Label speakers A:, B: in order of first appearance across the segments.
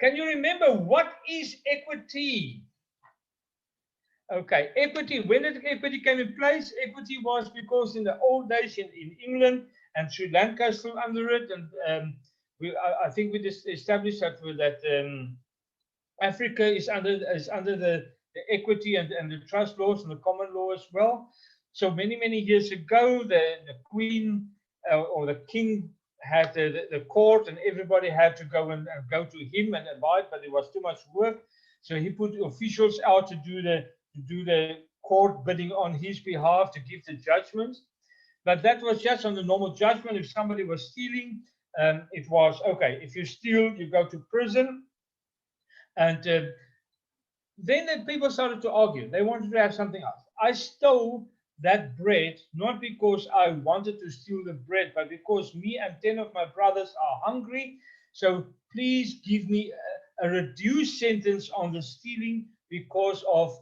A: Can you remember what is equity? Okay, equity. When did equity came in place? Equity was because in the old days in England and Sri Lanka still under it, and I think we just established that Africa is under the equity and the trust laws and the common law as well. So many years ago, the queen or the king had the court, and everybody had to go and go to him and abide, but it was too much work. So he put officials out to do the court bidding on his behalf to give the judgments. But that was just on the normal judgment. If somebody was stealing, it was okay. If you steal, you go to prison. And then the people started to argue. They wanted to have something else. I stole that bread, not because I wanted to steal the bread, but because me and 10 of my brothers are hungry. So please give me a reduced sentence on the stealing because of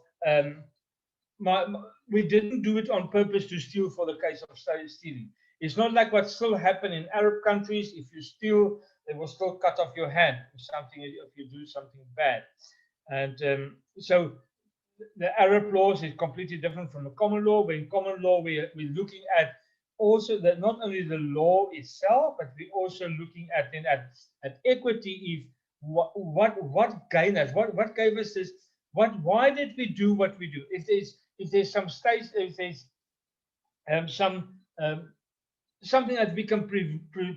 A: we didn't do it on purpose to steal for the case of stealing. It's not like what still happened in Arab countries. If you steal, they will still cut off your hand if you do something bad. And so the Arab laws is completely different from the common law. But in common law, we're looking at also that not only the law itself, but we're also looking at equity. If what gained us, what gave us this, why did we do what we do? If there's some states, if there's something that we can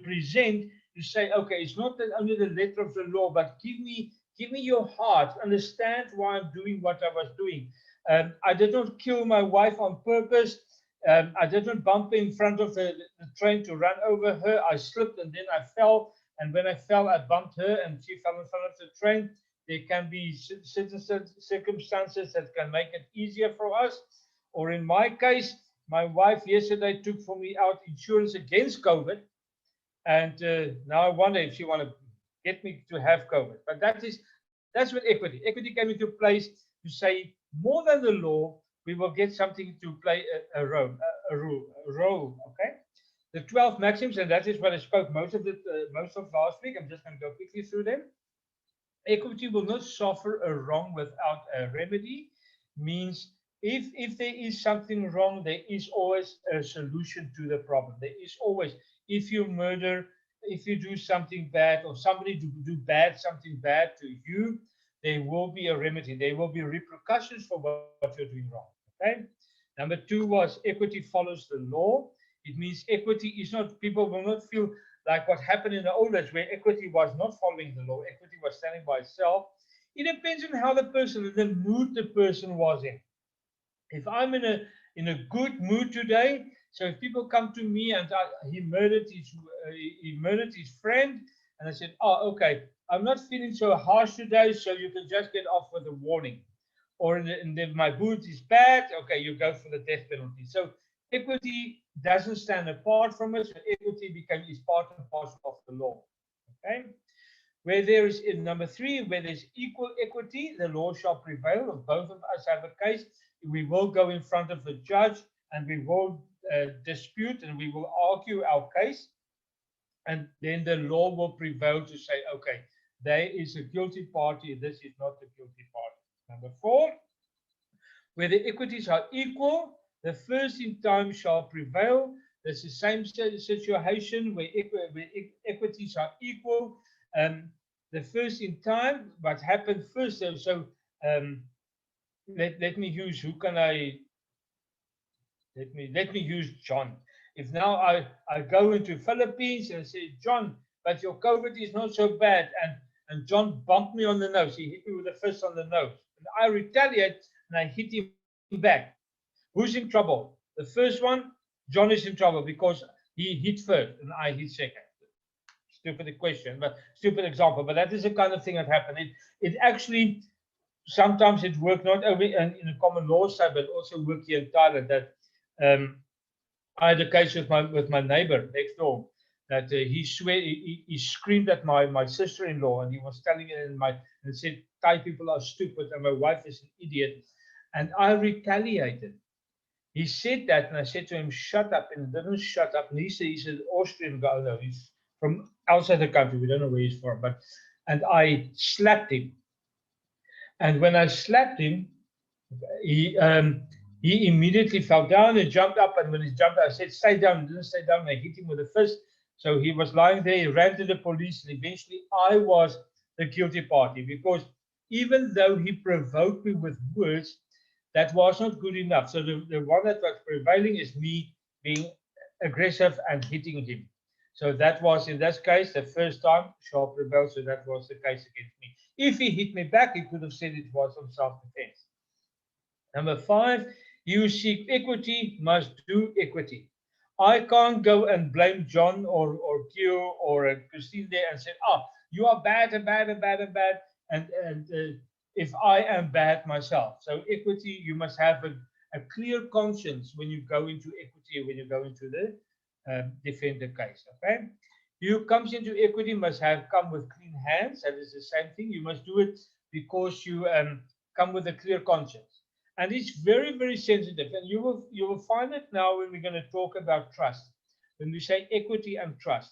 A: present, you say, okay, it's not that only the letter of the law, but give me your heart. Understand why I'm doing what I was doing. I did not kill my wife on purpose. I did not bump in front of the train to run over her. I slipped and then I fell. And when I fell, I bumped her and she fell in front of the train. There can be circumstances that can make it easier for us. Or in my case, my wife yesterday took for me out insurance against COVID. And now I wonder if she want to get me to have COVID. But that's what equity. Equity came into place to say more than the law, we will get something to play a role. Okay. The 12 maxims, and that is what I spoke most of last week. I'm just going to go quickly through them. Equity will not suffer a wrong without a remedy. Means if there is something wrong, there is always a solution to the problem. There is always, if you murder, if you do something bad, or somebody do something bad to you, there will be a remedy. There will be repercussions for what you're doing wrong. Okay. Number 2 was equity follows the law. It means equity is not, people will not feel like what happened in the old days where equity was not following the law. Equity was standing by itself. It depends on how the mood the person was in. If I'm in a good mood today, so if people come to me and he murdered his friend, and I said, oh, okay, I'm not feeling so harsh today, so you can just get off with a warning. Or my mood is bad, okay, you go for the death penalty. So equity doesn't stand apart from it. So equity is part and parcel of the law. Okay. Where there is, in number 3, where there's equal equity, the law shall prevail. If both of us have a case, we will go in front of the judge and we will dispute and we will argue our case. And then the law will prevail to say, okay, there is a guilty party, this is not a guilty party. Number 4, where the equities are equal, the first in time shall prevail. There's the same situation where equities are equal. The first in time, what happened first. So let me use, let me use John. If now I go into Philippines and say, John, but your COVID is not so bad, and John bumped me on the nose. He hit me with a fist on the nose. And I retaliate and I hit him back. Who's in trouble? The first one, John is in trouble because he hit first and I hit second. Stupid question, but stupid example. But that is the kind of thing that happened. It actually, sometimes it worked not only in the common law side, but also worked here in Thailand. That I had a case with my neighbor next door. That he screamed at my sister-in-law, and he was telling it and said Thai people are stupid and my wife is an idiot, and I retaliated. He said that, and I said to him, "Shut up!" And he didn't shut up. And he's an Austrian guy, though. He's from outside the country. We don't know where he's from, but and I slapped him. And when I slapped him, he immediately fell down and jumped up. And when he jumped, I said, "Stay down." He didn't stay down. I hit him with a fist. So he was lying there. He ran to the police, and eventually I was the guilty party, because even though he provoked me with words, that was not good enough. So the one that was prevailing is me being aggressive and hitting him. So that was, in this case, the first time shall prevail. So that was the case against me. If he hit me back, he could have said it was on self-defense. Number 5, you seek equity, must do equity. I can't go and blame John or Q or Christine there and say, "Oh, you are bad and bad and bad and bad," and if I am bad myself. So equity, you must have a clear conscience when you go into equity, when you go into the defend the case. Okay, you comes into equity must have come with clean hands. That is the same thing. You must do it because you come with a clear conscience. And it's very, very sensitive. And you will find it now when we're going to talk about trust. When we say equity and trust.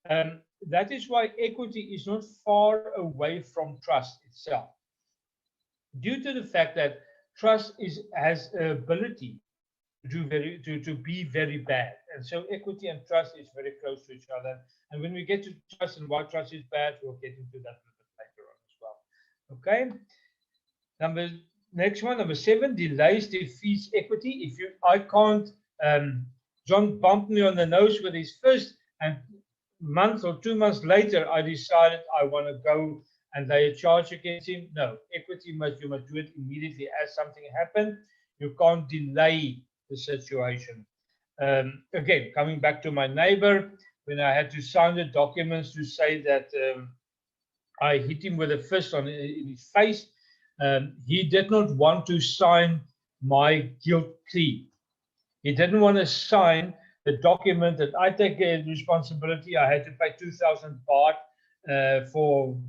A: That is why equity is not far away from trust itself. Due to the fact that trust has an ability to be very bad. And so equity and trust is very close to each other. And when we get to trust and why trust is bad, we'll get into that a little bit later on as well. Okay. Next one, number 7, delays defeats equity. I can't, John bumped me on the nose with his fist, and a month or 2 months later, I decided I want to go and lay a charge against him. No, equity you must do it immediately as something happened. You can't delay the situation. Again, coming back to my neighbor, when I had to sign the documents to say that I hit him with a fist in his face, he did not want to sign my guilt plea. He didn't want to sign the document that I take responsibility. I had to pay 2,000 baht for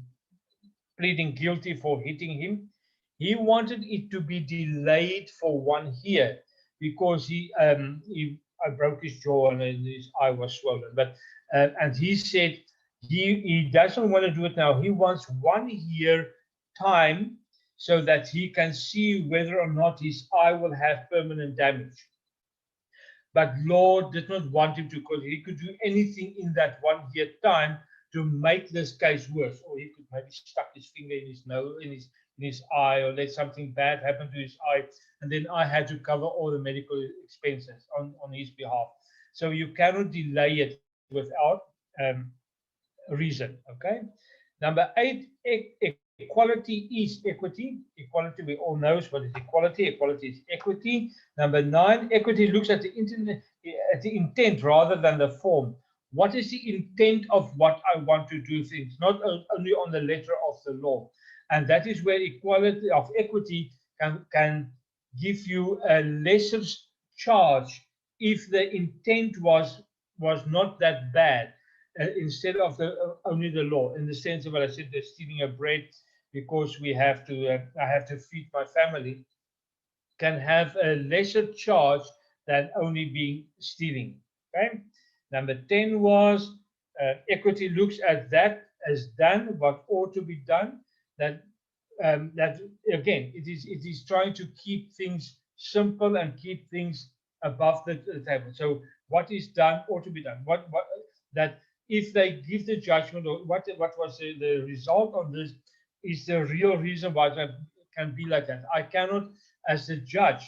A: pleading guilty for hitting him. He wanted it to be delayed for 1 year because I broke his jaw and his eye was swollen. But and he said he doesn't want to do it now. He wants 1 year time so that he can see whether or not his eye will have permanent damage. But Lord did not want him to, because he could do anything in that 1 year time to make this case worse. Or he could maybe stuck his finger in his nose, in his eye, or let something bad happen to his eye, and then I had to cover all the medical expenses on his behalf. So you cannot delay it without reason. Okay. Number 8, equality is equity. Equality, we all know what is equality. Equality is equity. Number 9, equity looks at the intent rather than the form. What is the intent of what I want to do things, not only on the letter of the law. And that is where equality of equity can give you a lesser charge if the intent was not that bad. Instead of only the law, in the sense of what I said, they're stealing a bread because we have to. I have to feed my family. Can have a lesser charge than only being stealing. Okay. Number 10 was equity looks at that as done what ought to be done. That again, it is trying to keep things simple and keep things above the table. So what is done ought to be done. What that. If they give the judgment, or what was the result of this, is the real reason why it can be like that. I cannot, as a judge,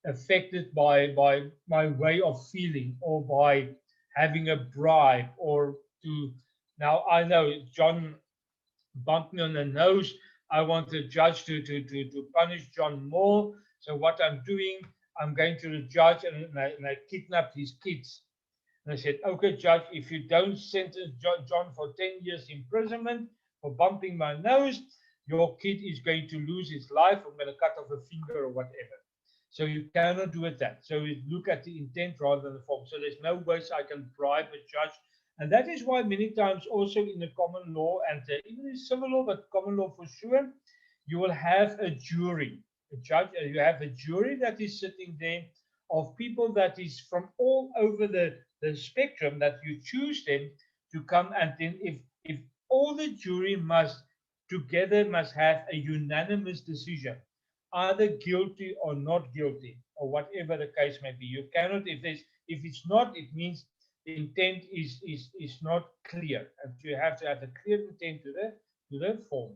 A: affected by my way of feeling or by having a bribe or to. Now I know John bumped me on the nose. I want the judge to punish John more. So what I'm doing, I'm going to the judge and I kidnap his kids. And I said, okay, judge, if you don't sentence John for 10 years imprisonment for bumping my nose, your kid is going to lose his life. I'm going to cut off a finger or whatever. So you cannot do it that. So you look at the intent rather than the form. So there's no ways I can bribe a judge. And that is why many times also in the common law and even in civil law, but common law for sure, you will have a jury. A judge, you have a jury that is sitting there of people that is from all over the spectrum, that you choose them to come, and then if all the jury must have a unanimous decision, either guilty or not guilty, or whatever the case may be. You cannot, if it's not, it means the intent is not clear, and you have to have a clear intent to the form.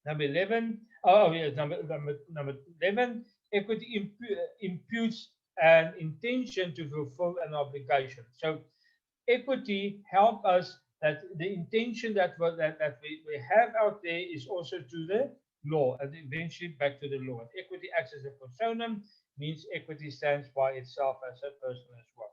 A: Number 11, number 11, equity imputes an intention to fulfill an obligation. So equity help us that the intention that we have out there is also to the law, and eventually back to the law. And equity acts as a personam, means equity stands by itself as a person as well.